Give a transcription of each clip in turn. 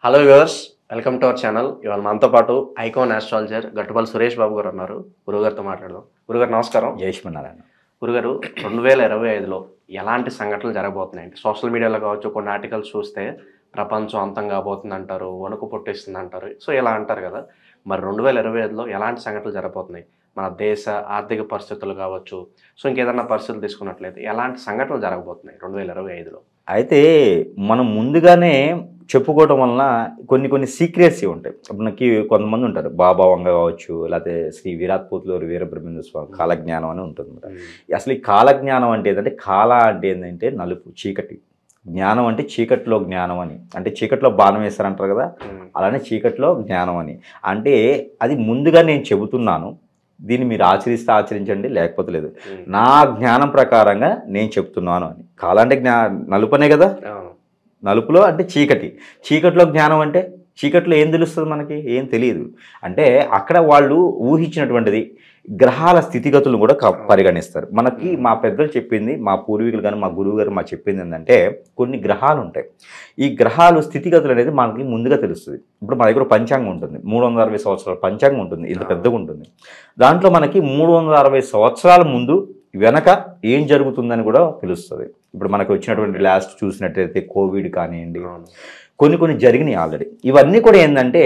Hello viewers, welcome to our channel. ఇవాళ మనతో పాటు ఐకాన్ ఆస్ట్రాలజర్ గట్టుపల్లి సురేష్ బాబు గారు ఉన్నారు. గురుగారితో మాట్లాడదాం. గురుగారు నమస్కారం. జయశ్మనారాయణ. గురుగారు, 2025లో ఎలాంటి సంఘటనలు జరగబోతున్నాయండి? సోషల్ మీడియాలో కావచ్చు, కొన్ని ఆర్టికల్స్ చూస్తే ప్రపంచం అంతం కాబోతుంది అంటారు, వణుకు పుట్టిస్తుంది అంటారు. సో ఇలా అంటారు కదా, మరి 2025లో ఎలాంటి సంఘటనలు జరగబోతున్నాయి? మన దేశ ఆర్థిక పరిస్థితులు కావచ్చు, సో ఇంకేదన్నా పరిస్థితులు తీసుకున్నట్లయితే ఎలాంటి సంఘటనలు జరగబోతున్నాయి 2025లో? అయితే మనం ముందుగానే చెప్పుకోవడం వలన కొన్ని సీక్రెట్స్ ఉంటాయి. మనకి కొంతమంది ఉంటారు, బాబా వంగ కావచ్చు, లేకపోతే శ్రీ విరాట్ పోతులూరు వీరబ్రహ్మేంద్ర స్వామి కాలజ్ఞానం అని ఉంటుంది. అసలు ఈ కాలజ్ఞానం అంటే ఏంటంటే, కాల అంటే ఏంటంటే నలుపు, చీకటి. జ్ఞానం అంటే చీకట్లో జ్ఞానం అని, అంటే చీకట్లో బాణం వేస్తారంటారు కదా, అలానే చీకట్లో జ్ఞానం అని. అంటే అది ముందుగా నేను చెబుతున్నాను, దీన్ని మీరు ఆచరిస్తే ఆచరించండి, లేకపోతే లేదు. నా జ్ఞానం ప్రకారంగా నేను చెప్తున్నాను అని. కాల అంటే నలుపనే కదా, నలుపులో అంటే చీకటి, చీకట్లో జ్ఞానం అంటే చీకట్లో ఏం తెలుస్తుంది మనకి? ఏం తెలియదు. అంటే అక్కడ వాళ్ళు ఊహించినటువంటిది గ్రహాల స్థితిగతులను కూడా పరిగణిస్తారు. మనకి మా పెద్దలు చెప్పింది, మా పూర్వీకులు కానీ మా గురువు గారు మా చెప్పింది ఏంటంటే, కొన్ని గ్రహాలు ఉంటాయి. ఈ గ్రహాలు స్థితిగతులు అనేది మనకి ముందుగా తెలుస్తుంది. ఇప్పుడు మా దగ్గర పంచాంగం ఉంటుంది, 360 సంవత్సరాల పంచాంగం ఉంటుంది, ఇంత పెద్దగా ఉంటుంది. దాంట్లో మనకి 360 సంవత్సరాల ముందు వెనక ఏం జరుగుతుందని కూడా తెలుస్తుంది. ఇప్పుడు మనకు వచ్చినటువంటి లాస్ట్ చూసినట్టయితే కోవిడ్ కానివ్వండి, కొన్ని జరిగినాయి ఆల్రెడీ. ఇవన్నీ కూడా ఏంటంటే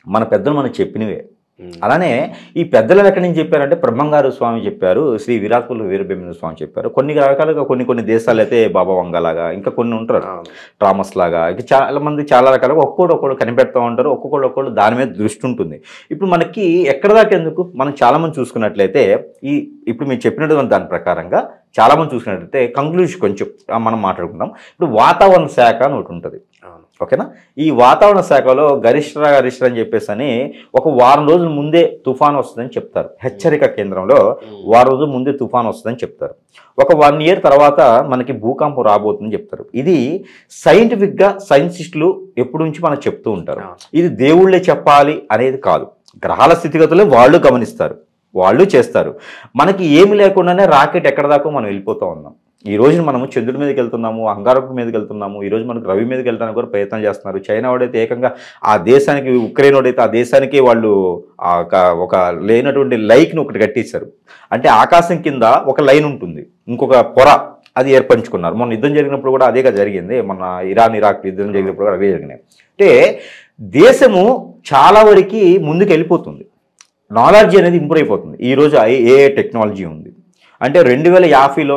మన పెద్దలు మనకు చెప్పినవే. అలానే ఈ పెద్దలు ఎక్కడి నుంచి చెప్పారంటే, బ్రహ్మంగారు స్వామి చెప్పారు, శ్రీ విరాట్ పోతులూరు వీరబ్రహ్మేంద్ర స్వామి చెప్పారు. కొన్ని రకాలుగా కొన్ని దేశాలు అయితే బాబా వంగలాగా, ఇంకా కొన్ని ఉంటారు థామస్ లాగా, ఇంకా చాలా మంది చాలా రకాలుగా ఒక్కొక్కడు కనిపెడతా ఉంటారు. ఒక్కొక్కడు దాని మీద దృష్టి ఉంటుంది. ఇప్పుడు మనకి ఎక్కడ దాకా ఎందుకు, మనం చాలామంది చూసుకున్నట్లయితే ఇప్పుడు మీరు చెప్పినటువంటి దాని ప్రకారంగా చాలామంది చూసుకున్నట్లయితే కంక్లూజన్ కొంచెం మనం మాట్లాడుకుందాం. ఇప్పుడు వాతావరణ శాఖ అని ఒకటి ఉంటుంది, ఓకేనా? ఈ వాతావరణ శాఖలో గరిష్ట అని చెప్పేసి అని ఒక వారం రోజుల ముందే తుఫాన్ వస్తుందని చెప్తారు. హెచ్చరిక కేంద్రంలో వారం రోజుల ముందే తుఫాన్ వస్తుందని చెప్తారు. ఒక 1 year తర్వాత మనకి భూకంపం రాబోతుందని చెప్తారు. ఇది సైంటిఫిక్గా సైంటిస్టులు ఎప్పటి నుంచి మనకు చెప్తూ ఉంటారు. ఇది దేవుళ్ళే చెప్పాలి అనేది కాదు. గ్రహాల స్థితిగతులు వాళ్ళు గమనిస్తారు, వాళ్ళు చేస్తారు. మనకి ఏమి లేకుండానే రాకెట్ ఎక్కడ దాకా మనం వెళ్ళిపోతూ ఉన్నాం. ఈ రోజున మనము చంద్రుడి మీదకి వెళ్తున్నాము, అంగారకం మీదకి వెళ్తున్నాము. ఈరోజు మనకు రవి మీదకి వెళ్ళడానికి కూడా ప్రయత్నం చేస్తున్నారు. చైనా వాడైతే ఏకంగా ఆ దేశానికి, ఉక్రెయిన్ వాడైతే ఆ దేశానికి వాళ్ళు ఒక లేనటువంటి లైక్ని ఒకటి కట్టించారు. అంటే ఆకాశం కింద ఒక లైన్ ఉంటుంది, ఇంకొక పొర అది ఏర్పరచుకున్నారు. మొన్న యుద్ధం జరిగినప్పుడు కూడా అదేగా జరిగింది. మొన్న ఇరాన్ ఇరాక్ యుద్ధం జరిగినప్పుడు కూడా అవే జరిగినాయి. అంటే దేశము చాలా వరకు ముందుకు వెళ్ళిపోతుంది, నాలెడ్జ్ అనేది ఇంప్రూవ్ అయిపోతుంది. ఈరోజు ఏ టెక్నాలజీ ఉంది అంటే 2050లో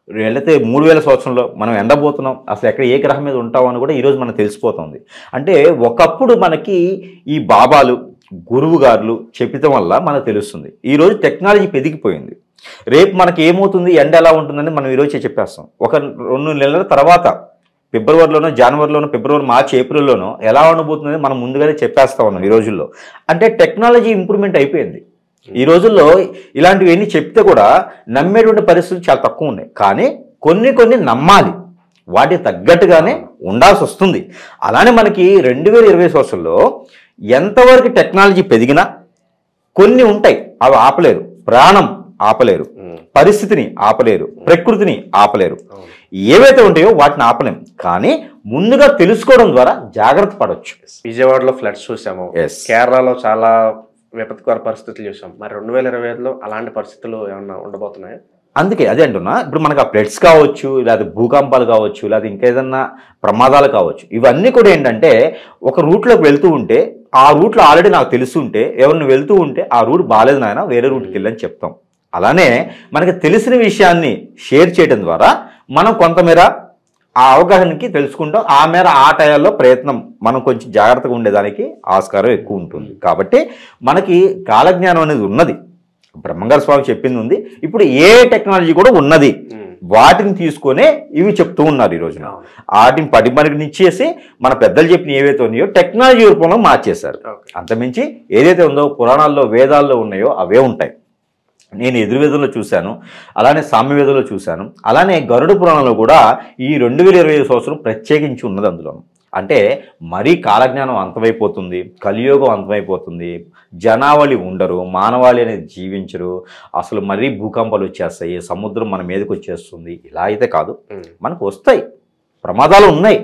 లేకపోతే 3000 సంవత్సరంలో మనం ఎండబోతున్నాం, అసలు ఎక్కడ ఏ గ్రహం మీద ఉంటామని కూడా ఈరోజు మనకు తెలిసిపోతుంది. అంటే ఒకప్పుడు మనకి ఈ బాబాలు గురువు గారులు చెప్పడం వల్ల మనకు తెలుస్తుంది. ఈరోజు టెక్నాలజీ పెరిగిపోయింది. రేపు మనకి ఏమవుతుంది, ఎండ ఎలా ఉంటుందని మనం ఈరోజు చెప్పేస్తాం. ఒక 2 నెలల తర్వాత ఫిబ్రవరిలోనో, జనవరిలోనో, ఫిబ్రవరి, మార్చి, ఏప్రిల్లోనో ఎలా ఉండబోతుందని మనం ముందుగానే చెప్పేస్తా ఉన్నాం ఈ రోజుల్లో. అంటే టెక్నాలజీ ఇంప్రూవ్మెంట్ అయిపోయింది. ఈ రోజుల్లో ఇలాంటివన్నీ చెప్తే కూడా నమ్మేటువంటి పరిస్థితులు చాలా తక్కువ ఉన్నాయి. కానీ కొన్ని నమ్మాలి, వాటికి తగ్గట్టుగానే ఉండాల్సి వస్తుంది. అలానే మనకి 2020 సంవత్సరంలో ఎంతవరకు టెక్నాలజీ పెరిగినా కొన్ని ఉంటాయి, అవి ఆపలేరు. ప్రాణం ఆపలేరు, పరిస్థితిని ఆపలేరు, ప్రకృతిని ఆపలేరు. ఏవైతే ఉంటాయో వాటిని ఆపలేం, కానీ ముందుగా తెలుసుకోవడం ద్వారా జాగ్రత్త పడవచ్చు. విజయవాడలో ఫ్లడ్స్ చూసాము, కేరళలో చాలా విపత్కర పరిస్థితులు చూసాం. మరి 2025లో అలాంటి పరిస్థితులు ఏమన్నా ఉండబోతున్నాయా? అందుకే అదే అంటున్నా. ఇప్పుడు మనకు ఆ ఫ్లడ్స్ కావచ్చు, లేదా భూకంపాలు కావచ్చు, లేదా ఇంకేదన్నా ప్రమాదాలు కావచ్చు, ఇవన్నీ కూడా ఏంటంటే ఒక రూట్లోకి వెళ్తూ ఉంటే ఆ రూట్లో ఆల్రెడీ నాకు తెలుస్తుంటే, ఎవరిని వెళ్తూ ఉంటే ఆ రూట్ బాగాలేదు నాయన, వేరే రూట్కి వెళ్ళని చెప్తాం. అలానే మనకి తెలిసిన విషయాన్ని షేర్ చేయడం ద్వారా మనం కొంతమేర ఆ అవగాహనకి తెలుసుకుంటాం. ఆ మేర ఆ టయాల్లో ప్రయత్నం మనం కొంచెం జాగ్రత్తగా ఉండేదానికి ఆస్కారం ఎక్కువ ఉంటుంది. కాబట్టి మనకి కాలజ్ఞానం అనేది ఉన్నది, బ్రహ్మంగారు స్వామి చెప్పింది ఉంది. ఇప్పుడు ఏ టెక్నాలజీ కూడా ఉన్నది, వాటిని తీసుకొనే ఇవి చెప్తూ ఉన్నారు ఈ రోజున. వాటిని పరిగణించేసి మన పెద్దలు చెప్పిన ఏవైతే ఉన్నాయో టెక్నాలజీ రూపంలో మార్చేశారు. అంతమించి ఏదైతే ఉందో పురాణాల్లో, వేదాల్లో ఉన్నాయో అవే ఉంటాయి. నేను ఎదుర్వేదంలో చూశాను, అలానే సామ్యవేదంలో చూశాను, అలానే గరుడ పురాణంలో కూడా ఈ 2025 సంవత్సరం ప్రత్యేకించి ఉన్నది అందులో. అంటే మరీ కాలజ్ఞానం అంతమైపోతుంది, కలియుగం అంతమైపోతుంది, జనావళి ఉండరు, మానవాళి అనేది జీవించరు, అసలు మరీ భూకంపాలు వచ్చేస్తాయి, సముద్రం మన మీదకి వచ్చేస్తుంది. ఇలా అయితే కాదు, మనకు వస్తాయి, ప్రమాదాలు ఉన్నాయి.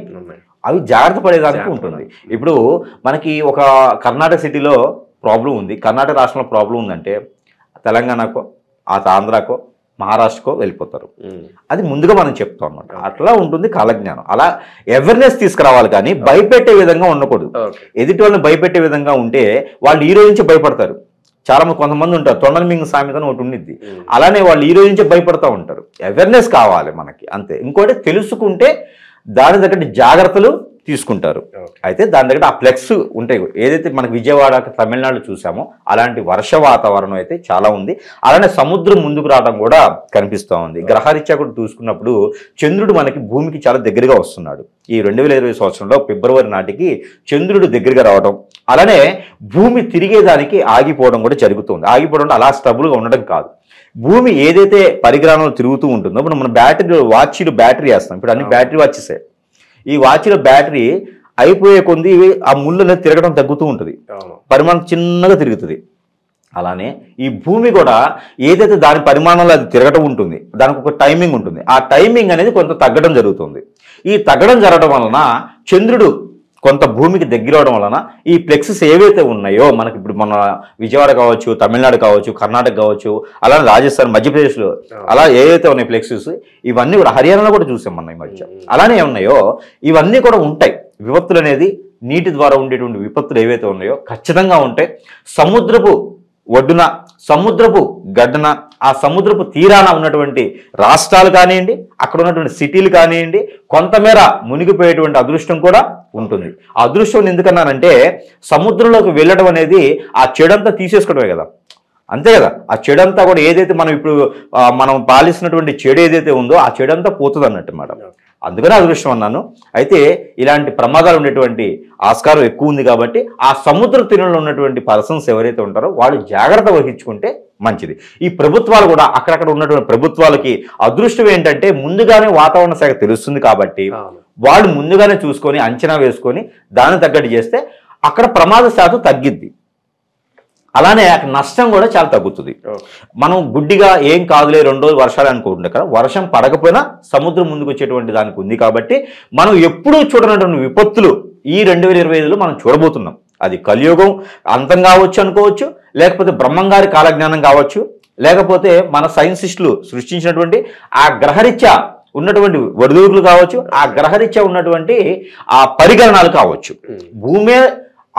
అవి జాగ్రత్త పడేదానికి ఉంటుంది. ఇప్పుడు మనకి ఒక కర్ణాటక సిటీలో ప్రాబ్లం ఉంది, కర్ణాటక రాష్ట్రంలో ప్రాబ్లం ఉందంటే తెలంగాణకో ఆంధ్రాకో మహారాష్ట్రకో వెళ్ళిపోతారు. అది ముందుగా మనం చెప్తాం అన్నమాట. అట్లా ఉంటుంది కాలజ్ఞానం. అలా అవేర్నెస్ తీసుకురావాలి కానీ భయపెట్టే విధంగా ఉండకూడదు. ఎదుటి వాళ్ళని భయపెట్టే విధంగా ఉంటే వాళ్ళు ఈ రోజు నుంచి భయపడతారు. చాలా మంది కొంతమంది ఉంటారు, తొండల మింగ సామెత అని ఒకటి ఉండిద్ది. అలానే వాళ్ళు ఈ రోజు నుంచే భయపడతా ఉంటారు. అవేర్నెస్ కావాలి మనకి, అంతే. ఇంకోటి తెలుసుకుంటే దాని తగ్గట్టు జాగ్రత్తలు తీసుకుంటారు. అయితే దాని దగ్గర ఆ ఫ్లెక్స్ ఉంటాయి. ఏదైతే మనకి విజయవాడ తమిళనాడు చూసామో అలాంటి వర్ష వాతావరణం అయితే చాలా ఉంది. అలానే సముద్రం ముందుకు రావడం కూడా కనిపిస్తూ ఉంది. గ్రహరీత్యా కూడా చూసుకున్నప్పుడు చంద్రుడు మనకి భూమికి చాలా దగ్గరగా వస్తున్నాడు. ఈ 2020 సంవత్సరంలో ఫిబ్రవరి నాటికి చంద్రుడు దగ్గరగా రావడం, అలానే భూమి తిరిగేదానికి ఆగిపోవడం కూడా జరుగుతుంది. ఆగిపోవడం అంటే అలా స్టబుల్గా ఉండడం కాదు. భూమి ఏదైతే పరిగ్రహంలో తిరుగుతూ ఉంటుందో, ఇప్పుడు మన వాచ్లు బ్యాటరీ వేస్తాం. ఇప్పుడు అన్ని బ్యాటరీ వాచెసే. ఈ వాచ్లో బ్యాటరీ అయిపోయే కొద్ది ఆ ముళ్ళు అనేది తిరగడం తగ్గుతూ ఉంటుంది, పరిమాణం చిన్నగా తిరుగుతుంది. అలానే ఈ భూమి కూడా ఏదైతే దాని పరిమాణంలో అది తిరగటం ఉంటుంది, దానికి ఒక టైమింగ్ ఉంటుంది. ఆ టైమింగ్ అనేది కొంత తగ్గడం జరుగుతుంది. ఈ తగ్గడం జరగడం వలన చంద్రుడు కొంత భూమికి దగ్గర అవడం వలన ఈ ఫ్లెక్సెస్ ఏవైతే ఉన్నాయో మనకి ఇప్పుడు మన విజయవాడ కావచ్చు, తమిళనాడు కావచ్చు, కర్ణాటక కావచ్చు, అలానే రాజస్థాన్, మధ్యప్రదేశ్లో అలా ఏవైతే ఉన్నాయి ఫ్లెక్సెస్, ఇవన్నీ కూడా హర్యానాలో కూడా చూసాం మన ఈ మధ్య. అలానే ఉన్నాయో ఇవన్నీ కూడా ఉంటాయి. విపత్తులు అనేది నీటి ద్వారా ఉండేటువంటి విపత్తులు ఏవైతే ఉన్నాయో ఖచ్చితంగా ఉంటాయి. సముద్రపు ఒడ్డున, సముద్రపు గడ్డన, ఆ సముద్రపు తీరాన ఉన్నటువంటి రాష్ట్రాలు కానివ్వండి, అక్కడ ఉన్నటువంటి సిటీలు కానివ్వండి, కొంతమేర మునిగిపోయేటువంటి అదృష్టం కూడా ఉంటుంది. ఆ అదృష్టం ఎందుకన్నానంటే సముద్రంలోకి వెళ్ళడం అనేది ఆ చెడంతా తీసేసుకోవడమే కదా, అంతే కదా. ఆ చెడంతా కూడా ఏదైతే మనం ఇప్పుడు మనం పాలిస్తున్నటువంటి చెడు ఏదైతే ఉందో ఆ చెడంతా పోతుంది అన్నట్టు మేడం. అందుకనే అదృష్టం అన్నాను. అయితే ఇలాంటి ప్రమాదాలు ఉండేటువంటి ఆస్కారం ఎక్కువ ఉంది కాబట్టి ఆ సముద్ర తీరంలో ఉన్నటువంటి పర్సన్స్ ఎవరైతే ఉంటారో వాళ్ళు జాగ్రత్త వహించుకుంటే మంచిది. ఈ ప్రభుత్వాలు కూడా అక్కడక్కడ ఉన్నటువంటి ప్రభుత్వాలకి అదృష్టం ఏంటంటే ముందుగానే వాతావరణ శాఖ తెలుస్తుంది కాబట్టి వాళ్ళు ముందుగానే చూసుకొని అంచనా వేసుకొని దాన్ని తగ్గట్టు చేస్తే అక్కడ ప్రమాద శాతం తగ్గిద్ది. అలానే నష్టం కూడా చాలా తగ్గుతుంది. మనం గుడ్డిగా ఏం కాదులే 2 రోజులు వర్షాలు అనుకుంటున్నాం కదా, వర్షం పడకపోయినా సముద్రం ముందుకు వచ్చేటువంటి దానికి ఉంది కాబట్టి మనం ఎప్పుడూ చూడనటువంటి విపత్తులు ఈ 2025లో మనం చూడబోతున్నాం. అది కలియుగం అంతం కావచ్చు అనుకోవచ్చు, లేకపోతే బ్రహ్మంగారి కాలజ్ఞానం కావచ్చు, లేకపోతే మన సైన్సిస్టులు సృష్టించినటువంటి ఆ గ్రహరీత్యా ఉన్నటువంటి ఒడిదుడుకులు కావచ్చు, ఆ గ్రహరీత్యా ఉన్నటువంటి ఆ పరిగణనాలు కావచ్చు. భూమే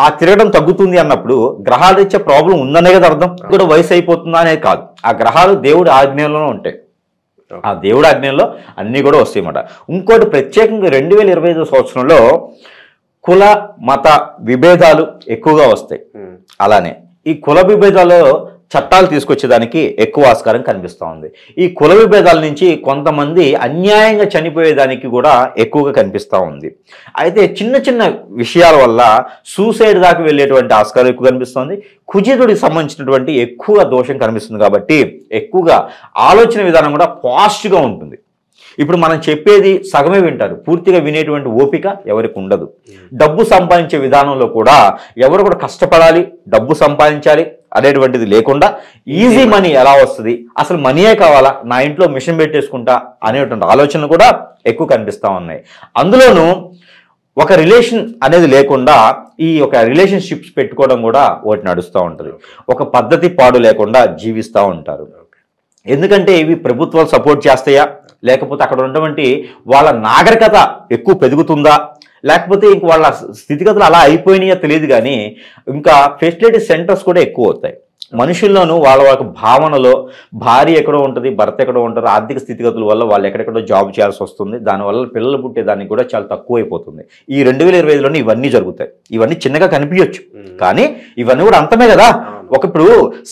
ఆ తిరగడం తగ్గుతుంది అన్నప్పుడు గ్రహాల రీత్యా ప్రాబ్లం ఉందనే కదా అర్థం. కూడా వయసు అయిపోతుందా అనేది కాదు. ఆ గ్రహాలు దేవుడి ఆజ్ఞలోనే ఉంటాయి. ఆ దేవుడి ఆజ్ఞలో అన్నీ కూడా వస్తాయి అన్నమాట. ఇంకోటి ప్రత్యేకంగా 2025 సంవత్సరంలో కుల మత విభేదాలు ఎక్కువగా వస్తాయి. అలానే ఈ కుల విభేదాల్లో చట్టాలు తీసుకొచ్చేదానికి ఎక్కువ ఆస్కారం కనిపిస్తూ ఉంది. ఈ కుల విభేదాల నుంచి కొంతమంది అన్యాయంగా చనిపోయేదానికి కూడా ఎక్కువగా కనిపిస్తూ ఉంది. అయితే చిన్న చిన్న విషయాల వల్ల సూసైడ్ దాకా వెళ్ళేటువంటి ఆస్కారం ఎక్కువ కనిపిస్తుంది. కుజితుడికి సంబంధించినటువంటి ఎక్కువ దోషం కనిపిస్తుంది కాబట్టి ఎక్కువగా ఆలోచన విధానం కూడా పాజిటివ్గా ఉంటుంది. ఇప్పుడు మనం చెప్పేది సగమే వింటారు, పూర్తిగా వినేటువంటి ఓపిక ఎవరికి ఉండదు. డబ్బు సంపాదించే విధానంలో కూడా ఎవరు కూడా కష్టపడాలి, డబ్బు సంపాదించాలి అనేటువంటిది లేకుండా ఈజీ మనీ ఎలా వస్తుంది, అసలు మనీయే కావాలా, నా ఇంట్లో మిషన్ పెట్టేసుకుంటా అనేటువంటి ఆలోచనలు కూడా ఎక్కువ కనిపిస్తూ ఉన్నాయి. అందులోనూ ఒక రిలేషన్ అనేది లేకుండా ఈ ఒక రిలేషన్షిప్స్ పెట్టుకోవడం కూడా ఒకటి నడుస్తూ ఉంటుంది. ఒక పద్ధతి పాడు లేకుండా జీవిస్తూ ఉంటారు. ఎందుకంటే ఇవి ప్రభుత్వాలు సపోర్ట్ చేస్తాయా, లేకపోతే అక్కడ ఉన్నటువంటి వాళ్ళ నాగరికత ఎక్కువ పెరుగుతుందా, లేకపోతే ఇంక వాళ్ళ స్థితిగతులు అలా అయిపోయినాయో తెలియదు. కానీ ఇంకా ఫెసిలిటీ సెంటర్స్ కూడా ఎక్కువ అవుతాయి. మనుషుల్లోనూ వాళ్ళ భావనలో భార్య ఎక్కడో ఉంటుంది, భర్త ఎక్కడో ఉంటారు, ఆర్థిక స్థితిగతుల వల్ల వాళ్ళు ఎక్కడెక్కడో జాబ్ చేయాల్సి వస్తుంది. దానివల్ల పిల్లలు పుట్టేదానికి కూడా చాలా తక్కువ అయిపోతుంది. ఈ 2025లోనే ఇవన్నీ జరుగుతాయి. ఇవన్నీ చిన్నగా కనిపించవచ్చు కానీ ఇవన్నీ కూడా అంతమే కదా. ఇప్పుడు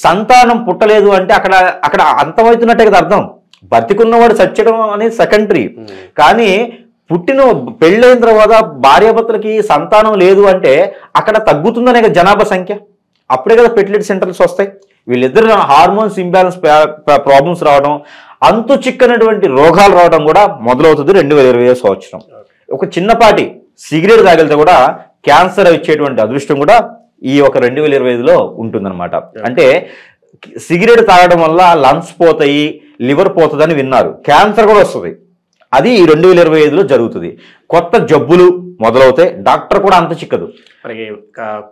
సంతానం పుట్టలేదు అంటే అక్కడ అంతమవుతున్నట్టే కదా అర్థం. బతికున్నవాడు చచ్చడం అనేది సెకండరీ. కానీ పెళ్ళైన తర్వాత భార్యాభర్తలకి సంతానం లేదు అంటే అక్కడ తగ్గుతుందనే కదా జనాభా సంఖ్య. అప్పుడే కదా ఫెర్టిలిటీ సెంటర్స్ వస్తాయి. వీళ్ళిద్దరు హార్మోన్స్ ఇంబ్యాలెన్స్ ప్రాబ్లమ్స్ రావడం, అంతు చిక్కనటువంటి రోగాలు రావడం కూడా మొదలవుతుంది 2025 సంవత్సరం. ఒక చిన్నపాటి సిగరెట్ తాగితే కూడా క్యాన్సర్ వచ్చేటువంటి అదృష్టం కూడా ఈ ఒక 2025లో ఉంటుందన్నమాట. అంటే సిగరెట్ తాగడం వల్ల లంగ్స్ పోతాయి, లివర్ పోతుందని విన్నారు, క్యాన్సర్ కూడా వస్తుంది. అది ఈ 2025లో జరుగుతుంది. కొత్త జబ్బులు మొదలవుతాయి. డాక్టర్ కూడా అంత చిక్కదు. మరి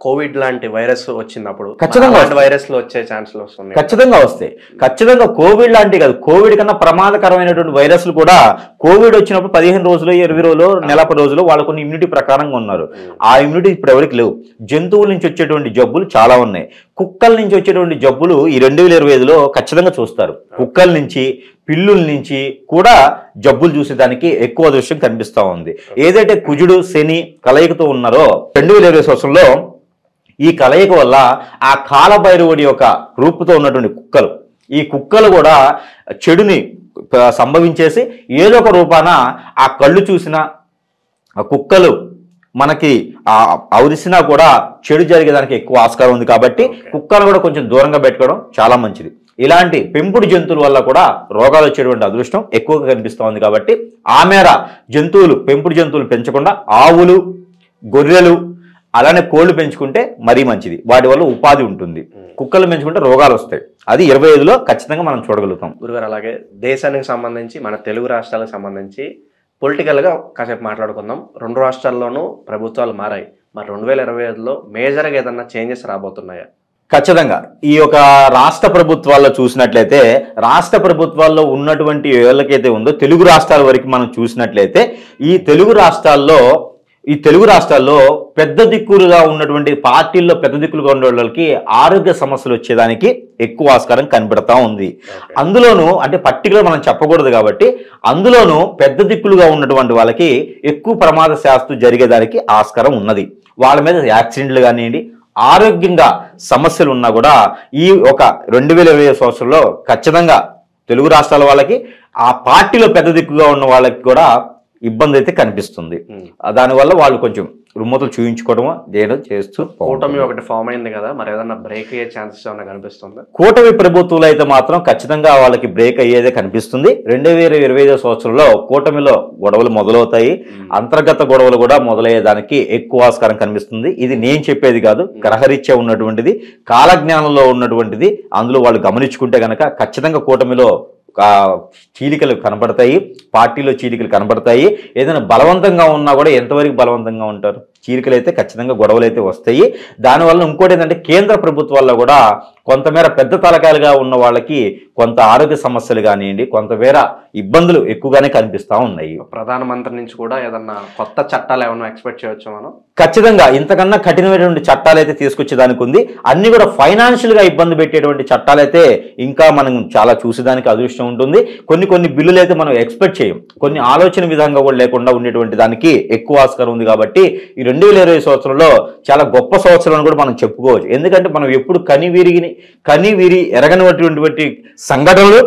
కోవిడ్ లాంటి వైరస్ వచ్చినప్పుడు ఖచ్చితంగా వైరస్లు వచ్చే ఛాన్సులు వస్తున్నాయి. ఖచ్చితంగా వస్తాయి. ఖచ్చితంగా కోవిడ్ లాంటి కాదు, కోవిడ్ కన్నా ప్రమాదకరమైనటువంటి వైరస్లు కూడా కోవిడ్ వచ్చినప్పుడు 15 రోజులు 20 రోజులు నెల 10 రోజులు వాళ్ళు కొన్ని ఇమ్యూనిటీ ప్రకారంగా ఉన్నారు. ఆ ఇమ్యూనిటీ ఇప్పుడు ఎవరికి లేవు. జంతువుల నుంచి వచ్చేటువంటి జబ్బులు చాలా ఉన్నాయి. కుక్కల నుంచి వచ్చేటువంటి జబ్బులు ఈ 2025లో ఖచ్చితంగా చూస్తారు. కుక్కల నుంచి పిల్లుల నుంచి కూడా జబ్బులు చూసేదానికి ఎక్కువ దృశ్యం కనిపిస్తూ ఉంది. ఏదైతే కుజుడు శని కలయికతో ఉన్నారో 2020 సంవత్సరంలో ఈ కలయిక వల్ల ఆ కాలభైరవుడి యొక్క రూపుతో ఉన్నటువంటి కుక్కలు, ఈ కుక్కలు కూడా చెడుని సంభవించేసి ఏదో ఒక రూపాన ఆ కళ్ళు చూసిన ఆ కుక్కలు మనకి అవరిసినా కూడా చెడు జరిగేదానికి ఎక్కువ ఆస్కారం ఉంది. కాబట్టి కుక్కలు కూడా కొంచెం దూరంగా పెట్టుకోవడం చాలా మంచిది. ఇలాంటి పెంపుడు జంతువుల వల్ల కూడా రోగాలు వచ్చేటువంటి అదృష్టం ఎక్కువగా కనిపిస్తోంది. కాబట్టి ఆ మేర పెంపుడు జంతువులు పెంచకుండా ఆవులు, గొర్రెలు అలానే కోళ్లు పెంచుకుంటే మరీ మంచిది. వాటి వల్ల ఉపాధి ఉంటుంది. కుక్కలు పెంచుకుంటే రోగాలు వస్తాయి. అది 25లో ఖచ్చితంగా మనం చూడగలుగుతాం. గురుగారు, అలాగే దేశానికి సంబంధించి మన తెలుగు రాష్ట్రాలకు సంబంధించి పొలిటికల్గా కాసేపు మాట్లాడుకుందాం. 2 రాష్ట్రాల్లోనూ ప్రభుత్వాలు మారాయి. మరి 2025లో మేజర్గా ఏదన్నా చేంజెస్ రాబోతున్నాయా? ఖచ్చితంగా ఈ యొక్క రాష్ట్ర ప్రభుత్వాల్లో చూసినట్లయితే, రాష్ట్ర ప్రభుత్వాల్లో ఉన్నటువంటి ఎవరికైతే ఉందో తెలుగు రాష్ట్రాల వరకు మనం చూసినట్లయితే ఈ తెలుగు రాష్ట్రాల్లో పెద్ద దిక్కులుగా ఉన్నటువంటి పార్టీల్లో పెద్ద దిక్కులుగా ఉండే వాళ్ళకి ఆరోగ్య సమస్యలు వచ్చేదానికి ఎక్కువ ఆస్కారం కనబడతా ఉంది. అందులోనూ అంటే పర్టికులర్ మనం చెప్పకూడదు కాబట్టి అందులోనూ పెద్ద దిక్కులుగా ఉన్నటువంటి వాళ్ళకి ఎక్కువ ప్రమాద శాస్త్రం జరిగేదానికి ఆస్కారం ఉన్నది. వాళ్ళ మీద యాక్సిడెంట్లు కానివ్వండి, ఆరోగ్యంగా సమస్యలు ఉన్నా కూడా ఈ ఒక 2020 సంవత్సరంలో ఖచ్చితంగా తెలుగు రాష్ట్రాల వాళ్ళకి ఆ పార్టీలో పెద్ద దిక్కుగా ఉన్న వాళ్ళకి కూడా ఇబ్బంది అయితే కనిపిస్తుంది. దానివల్ల వాళ్ళు కొంచెం రుమ్మతులు చూయించుకోవడమో చేయడం చేస్తూ. కూటమి ఒకటి ఫామ్ అయింది కదా, మరి ఏదన్నా బ్రేక్ అయ్యే ఛాన్సెస్ ఏమైనా కనిపిస్తుంది? కూటమి ప్రభుత్వాలు అయితే మాత్రం ఖచ్చితంగా వాళ్ళకి బ్రేక్ అయ్యేదే కనిపిస్తుంది. 2025 సంవత్సరంలో కూటమిలో గొడవలు మొదలవుతాయి. అంతర్గత గొడవలు కూడా మొదలయ్యేదానికి ఎక్కువ ఆస్కారం కనిపిస్తుంది. ఇది నేను చెప్పేది కాదు, గ్రహరీత్యా ఉన్నటువంటిది, కాలజ్ఞానంలో ఉన్నటువంటిది. అందులో వాళ్ళు గమనించుకుంటే కనుక ఖచ్చితంగా కూటమిలో చీలికలు కనబడతాయి, పార్టీలో చీలికలు కనబడతాయి. ఏదైనా బలవంతంగా ఉన్నా కూడా ఎంతవరకు బలవంతంగా ఉంటారు? చీలికలు అయితే ఖచ్చితంగా గొడవలు అయితే వస్తాయి. దానివల్ల ఇంకోటి ఏంటంటే కేంద్ర ప్రభుత్వాల్లో కూడా కొంతమేర పెద్ద తలకాయలుగా ఉన్న వాళ్ళకి కొంత ఆరోగ్య సమస్యలు కానివ్వండి, కొంతమేర ఇబ్బందులు ఎక్కువగానే కనిపిస్తూ ఉన్నాయి. ప్రధానమంత్రి నుంచి కూడా ఏదన్నా కొత్త చట్టాలు ఏమన్నా ఎక్స్పెక్ట్ చేయొచ్చు మనం? ఖచ్చితంగా ఇంతకన్నా కఠినమైనటువంటి చట్టాలు అయితే తీసుకొచ్చేదానికి ఉంది. అన్ని కూడా ఫైనాన్షియల్గా ఇబ్బంది పెట్టేటువంటి చట్టాలు అయితే ఇంకా మనం చాలా చూసేదానికి అదృష్టం ఉంటుంది. కొన్ని బిల్లులు అయితే మనం ఎక్స్పెక్ట్ చేయం, కొన్ని ఆలోచన విధంగా కూడా లేకుండా ఉండేటువంటి దానికి ఎక్కువ ఆస్కారం ఉంది. కాబట్టి ఈ 2020 సంవత్సరంలో చాలా గొప్ప సంవత్సరం కూడా మనం చెప్పుకోవచ్చు. ఎందుకంటే మనం ఎప్పుడు కనివిరి ఎరగనటువంటి సంఘటనలు,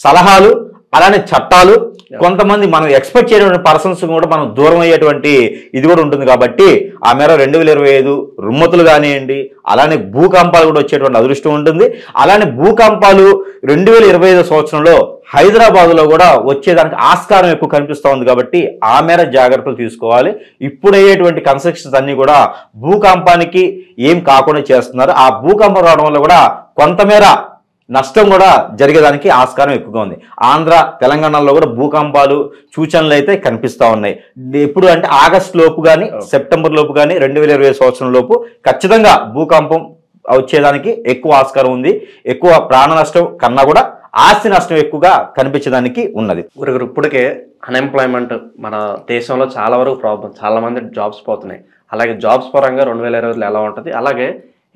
సలహాలు, అలానే చట్టాలు, కొంతమంది మనం ఎక్స్పెక్ట్ చేయటువంటి పర్సన్స్ కూడా మనం దూరం అయ్యేటువంటి ఇది కూడా ఉంటుంది. కాబట్టి ఆ మేర 2025 రుమ్మతులు కానివ్వండి, అలానే భూకంపాలు కూడా వచ్చేటువంటి అదృష్టం ఉంటుంది. అలానే భూకంపాలు 2025 సంవత్సరంలో హైదరాబాద్లో కూడా వచ్చేదానికి ఆస్కారం ఎక్కువ కనిపిస్తూ ఉంది. కాబట్టి ఆ మేర జాగ్రత్తలు తీసుకోవాలి. ఇప్పుడు అయ్యేటువంటి కన్స్ట్రక్షన్స్ అన్నీ కూడా భూకంపానికి ఏం కాకుండా చేస్తున్నారు. ఆ భూకంపం రావడం వల్ల కూడా కొంతమేర నష్టం కూడా జరిగేదానికి ఆస్కారం ఎక్కువగా ఉంది. ఆంధ్ర, తెలంగాణలో కూడా భూకంపాలు సూచనలు అయితే కనిపిస్తూ ఉన్నాయి. ఎప్పుడు అంటే ఆగస్టు లోపు కానీ సెప్టెంబర్ లోపు కానీ 2020 సంవత్సరం లోపు ఖచ్చితంగా భూకంపం వచ్చేదానికి ఎక్కువ ఆస్కారం ఉంది. ఎక్కువ ప్రాణ నష్టం కన్నా కూడా ఆస్తి నష్టం ఎక్కువగా కనిపించడానికి ఉన్నది. ఇప్పటికే అన్ఎంప్లాయ్మెంట్ మన దేశంలో చాలా వరకు ప్రాబ్లం, చాలా మంది జాబ్స్ పోతున్నాయి. అలాగే జాబ్స్ పరంగా 2020లో ఎలా ఉంటుంది? అలాగే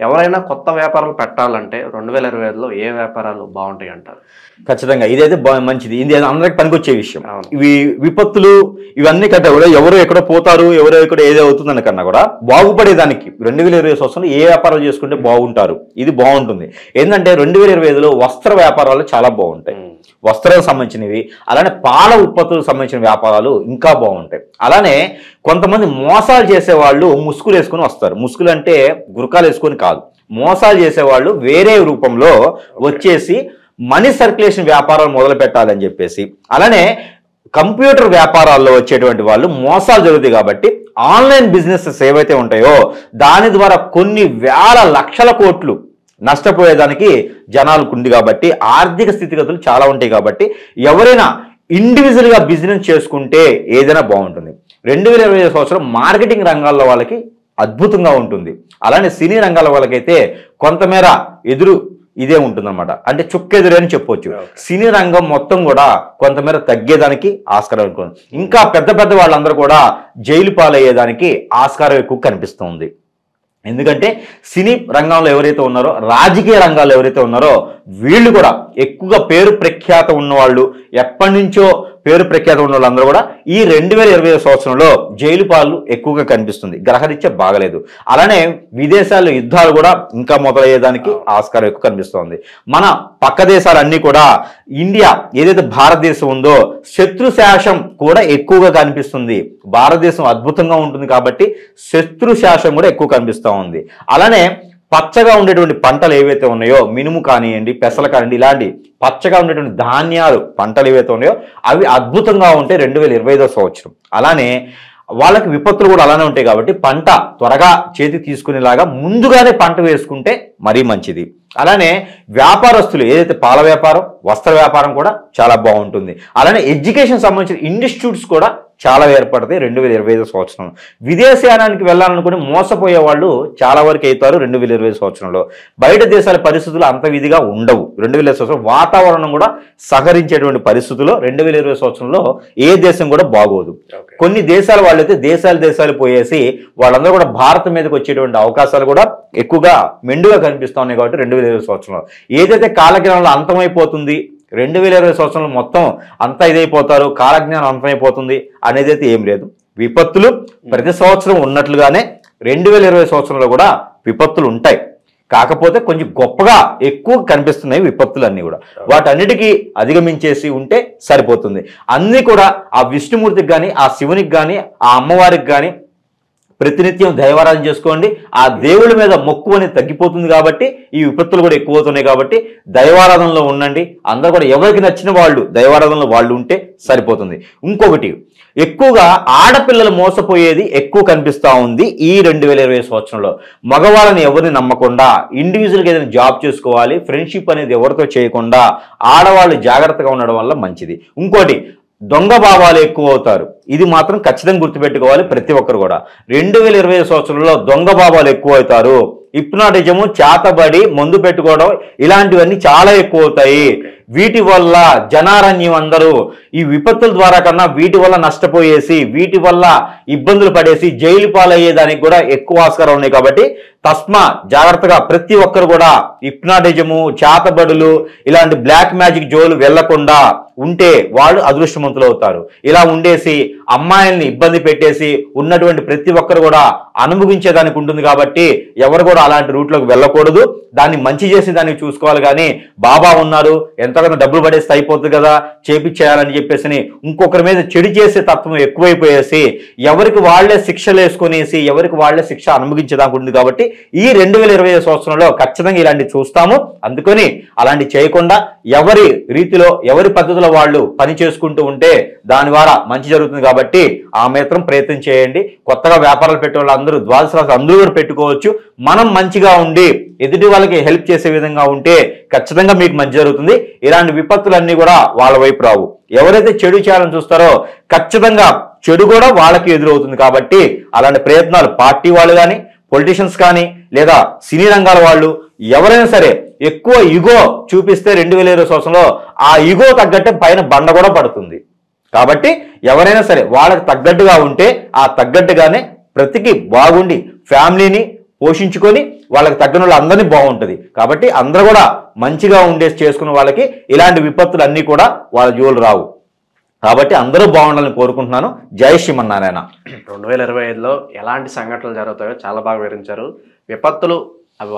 ఎవరైనా కొత్త వ్యాపారాలు పెట్టాలంటే 2025లో ఏ వ్యాపారాలు బాగుంటాయి అంటారు? ఖచ్చితంగా ఇదైతే మంచిది. ఇది అందరికి పనికొచ్చే విషయం. ఇవి విపత్తులు ఇవన్నీ కంటే కూడా ఎవరో ఎక్కడో పోతారు, ఎవరో ఎక్కడ ఏదో అవుతుందని కన్నా కూడా బాగుపడేదానికి 2020 సంవత్సరంలో ఏ వ్యాపారాలు చేసుకుంటే బాగుంటారు, ఇది బాగుంటుంది. ఏంటంటే 2025లో వస్త్ర వ్యాపారాలు చాలా బాగుంటాయి. వస్త్రాలకు సంబంధించినవి, అలానే పాల ఉత్పత్తులకు సంబంధించిన వ్యాపారాలు ఇంకా బాగుంటాయి. అలానే కొంతమంది మోసాలు చేసేవాళ్ళు ముసుగులు వేసుకొని వస్తారు. ముసుగులు అంటే గురకాలు వేసుకొని కాదు, మోసాలు చేసేవాళ్ళు వేరే రూపంలో వచ్చేసి మనీ సర్క్యులేషన్ వ్యాపారాలు మొదలు పెట్టాలని చెప్పేసి, అలానే కంప్యూటర్ వ్యాపారాల్లో వచ్చేటువంటి వాళ్ళు మోసాలు జరుగుతాయి. కాబట్టి ఆన్లైన్ బిజినెసెస్ ఏవైతే ఉంటాయో దాని ద్వారా కొన్ని వేల లక్షల కోట్లు నష్టపోయేదానికి జనాలకు ఉంది. కాబట్టి ఆర్థిక స్థితిగతులు చాలా ఉంటాయి. కాబట్టి ఎవరైనా ఇండివిజువల్గా బిజినెస్ చేసుకుంటే ఏదైనా బాగుంటుంది. 2025 సంవత్సరం మార్కెటింగ్ రంగాల్లో వాళ్ళకి అద్భుతంగా ఉంటుంది. అలానే సినీ రంగాల వాళ్ళకైతే కొంతమేర ఎదురు ఇదే ఉంటుందన్నమాట, అంటే చుక్కెదురు అని చెప్పొచ్చు. సినీ రంగం మొత్తం కూడా కొంతమేర తగ్గేదానికి ఆస్కారం ఉంటుంది. ఇంకా పెద్ద పెద్ద వాళ్ళందరూ కూడా జైలు పాలయ్యేదానికి ఆస్కారం ఎక్కువ కనిపిస్తుంది. ఎందుకంటే సినీ రంగంలో ఎవరైతే ఉన్నారో, రాజకీయ రంగాల్లో ఎవరైతే ఉన్నారో వీళ్ళు కూడా ఎక్కువగా పేరు ప్రఖ్యాత ఉన్నవాళ్ళు, ఎప్పటి నుంచో పేరు ప్రఖ్యాత ఉన్న వాళ్ళందరూ కూడా ఈ 2025 సంవత్సరంలో జైలు పాలు ఎక్కువగా కనిపిస్తుంది. గ్రహరీత్యా బాగలేదు. అలానే విదేశాల్లో యుద్ధాలు కూడా ఇంకా మొదలయ్యేదానికి ఆస్కారం ఎక్కువ కనిపిస్తోంది. మన పక్క దేశాలన్నీ కూడా ఇండియా ఏదైతే భారతదేశం ఉందో శత్రు శాసం కూడా ఎక్కువగా కనిపిస్తుంది. భారతదేశం అద్భుతంగా ఉంటుంది కాబట్టి శత్రు శాసం కూడా ఎక్కువ కనిపిస్తూ ఉంది. అలానే పచ్చగా ఉండేటువంటి పంటలు ఏవైతే ఉన్నాయో, మినుము కానివ్వండి, పెసలు కానివ్వండి, ఇలాంటి పచ్చగా ఉండేటువంటి ధాన్యాలు పంటలు ఏవైతే ఉన్నాయో అవి అద్భుతంగా ఉంటే 2025 సంవత్సరం. అలానే వాళ్ళకి విపత్తులు కూడా అలానే ఉంటాయి కాబట్టి పంట త్వరగా చేతికి తీసుకునేలాగా ముందుగానే పంట వేసుకుంటే మరీ మంచిది. అలానే వ్యాపారస్తులు ఏదైతే పాల వ్యాపారం, వస్త్ర వ్యాపారం కూడా చాలా బాగుంటుంది. అలానే ఎడ్యుకేషన్ సంబంధించిన ఇన్స్టిట్యూట్స్ కూడా చాలా ఏర్పడతాయి 2025 సంవత్సరం. విదేశయానానికి వెళ్ళాలనుకుని మోసపోయే వాళ్ళు చాలా వరకు అవుతారు 2025 సంవత్సరంలో. బయట దేశాల పరిస్థితులు అంత విధిగా ఉండవు. 2025 సంవత్సరం వాతావరణం కూడా సహకరించేటువంటి పరిస్థితుల్లో 2020 సంవత్సరంలో ఏ దేశం కూడా బాగోదు. కొన్ని దేశాల వాళ్ళైతే దేశాలు పోయేసి వాళ్ళందరూ కూడా భారత్ మీదకి వచ్చేటువంటి అవకాశాలు కూడా ఎక్కువగా మెండుగా కనిపిస్తూ ఉన్నాయి. కాబట్టి 2020 సంవత్సరంలో ఏదైతే కాలజ్ఞానంలో అంతమైపోతుంది, 2020 సంవత్సరంలో మొత్తం అంతా ఇదైపోతారు, కాలజ్ఞానం అంతమైపోతుంది అనేది అయితే ఏం లేదు. విపత్తులు ప్రతి సంవత్సరం ఉన్నట్లుగానే 2020 సంవత్సరంలో కూడా విపత్తులు ఉంటాయి. కాకపోతే కొంచెం గొప్పగా ఎక్కువ కనిపిస్తున్నాయి విపత్తులు అన్నీ కూడా. వాటన్నిటికీ అధిగమించేసి ఉంటే సరిపోతుంది. అన్నీ కూడా ఆ విష్ణుమూర్తికి కానీ, ఆ శివునికి కానీ, ఆ అమ్మవారికి కానీ ప్రతినిత్యం దైవారాధన చేసుకోండి. ఆ దేవుడి మీద మొక్కు అనేది తగ్గిపోతుంది కాబట్టి ఈ విపత్తులు కూడా ఎక్కువ అవుతున్నాయి. కాబట్టి దైవారాధనలో ఉండండి. అందరూ కూడా ఎవరికి నచ్చిన వాళ్ళు దైవారాధనలో వాళ్ళు ఉంటే సరిపోతుంది. ఇంకొకటి, ఎక్కువగా ఆడపిల్లలు మోసపోయేది ఎక్కువ కనిపిస్తూ ఉంది ఈ 2020 సంవత్సరంలో. మగవాళ్ళని ఎవరిని నమ్మకుండా ఇండివిజువల్గా ఏదైనా జాబ్ చేసుకోవాలి, ఫ్రెండ్షిప్ అనేది ఎవరితో చేయకుండా ఆడవాళ్ళు జాగ్రత్తగా ఉండడం వల్ల మంచిది. ఇంకోటి, దొంగ భావాలు ఎక్కువ అవుతారు. ఇది మాత్రం ఖచ్చితంగా గుర్తుపెట్టుకోవాలి ప్రతి ఒక్కరు కూడా. 2020 సంవత్సరంలో దొంగ భావాలు ఎక్కువ అవుతారు. హిప్నాటిజము, చేతబడి, మందు పెట్టుకోవడం ఇలాంటివన్నీ చాలా ఎక్కువ అవుతాయి. వీటి వల్ల జనారణ్యం అందరూ ఈ విపత్తుల ద్వారా కన్నా వీటి వల్ల నష్టపోయేసి, వీటి వల్ల ఇబ్బందులు పడేసి జైలు పాలయ్యేదానికి కూడా ఎక్కువ ఆస్కారం ఉన్నాయి. కాబట్టి తస్మా జాగ్రత్తగా ప్రతి ఒక్కరు కూడా హిప్నాటిజము, చేతబడులు, ఇలాంటి బ్లాక్ మ్యాజిక్ జోలు వెళ్లకుండా ఉంటే వాళ్ళు అదృష్టవంతులు అవుతారు. ఇలా ఉండేసి అమ్మాయిల్ని ఇబ్బంది పెట్టేసి ఉన్నటువంటి ప్రతి ఒక్కరు కూడా అనుభవించేదానికి ఉంటుంది. కాబట్టి ఎవరు కూడా అలాంటి రూట్లోకి వెళ్ళకూడదు. దాన్ని మంచి చేసి దాన్ని చూసుకోవాలి. కానీ బాబా ఉన్నారు, ఎంతగానో డబ్బులు పడేస్తే అయిపోతుంది కదా, చేపించేయాలని చెప్పేసి ఇంకొకరి మీద చెడు చేసే తత్వం ఎక్కువైపోయేసి ఎవరికి వాళ్లే శిక్షలు వేసుకునేసి ఎవరికి వాళ్లే శిక్ష అనుభవించేదానికి ఉంటుంది. కాబట్టి ఈ 2020 సంవత్సరంలో ఖచ్చితంగా ఇలాంటి చూస్తాము. అందుకని అలాంటి చేయకుండా ఎవరి రీతిలో ఎవరి పద్ధతిలో వాళ్ళు పని చేసుకుంటూ ఉంటే దాని ద్వారా మంచి జరుగుతుంది. కాబట్టి ఆ మాత్రం ప్రయత్నం చేయండి. కొత్తగా వ్యాపారాలు పెట్టే వాళ్ళు అందరూ ద్వాదశ రాశులు అందరూ కూడా పెట్టుకోవచ్చు. మనం మంచిగా ఉండి ఎదుటి వాళ్ళకి హెల్ప్ చేసే విధంగా ఉంటే ఖచ్చితంగా మీకు మంచి జరుగుతుంది. ఇలాంటి విపత్తులన్నీ కూడా వాళ్ళ వైపు రావు. ఎవరైతే చెడు చేయాలని చూస్తారో ఖచ్చితంగా చెడు కూడా వాళ్ళకి ఎదురవుతుంది. కాబట్టి అలాంటి ప్రయత్నాలు పార్టీ వాళ్ళు కానీ, పొలిటీషియన్స్ కానీ, లేదా సినీ రంగాల వాళ్ళు ఎవరైనా సరే ఎక్కువ ఇగో చూపిస్తే 2020 సంవత్సరంలో ఆ ఇగో తగ్గట్టే పైన బండ కూడా పడుతుంది. కాబట్టి ఎవరైనా సరే వాళ్ళకి తగ్గట్టుగా ఉంటే ఆ తగ్గట్టుగానే ప్రతికి బాగుండి ఫ్యామిలీని పోషించుకొని వాళ్ళకి తగ్గిన వాళ్ళు అందరినీ బాగుంటుంది. కాబట్టి అందరూ కూడా మంచిగా ఉండేసి చేసుకున్న వాళ్ళకి ఇలాంటి విపత్తులు అన్నీ కూడా వాళ్ళ జోలు రావు. కాబట్టి అందరూ బాగుండాలని కోరుకుంటున్నాను. జై శ్రీమన్నారాయణ. 2025లో ఎలాంటి సంఘటనలు జరుగుతాయో చాలా బాగా వివరించారు. విపత్తులు అవి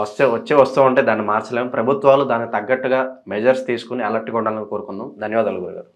వస్తూ ఉంటే దాన్ని మార్చలేము. ప్రభుత్వాలు దానికి తగ్గట్టుగా మెజర్స్ తీసుకుని అలర్ట్గా ఉండాలని కోరుకుందాం. ధన్యవాదాలు గురుగారు.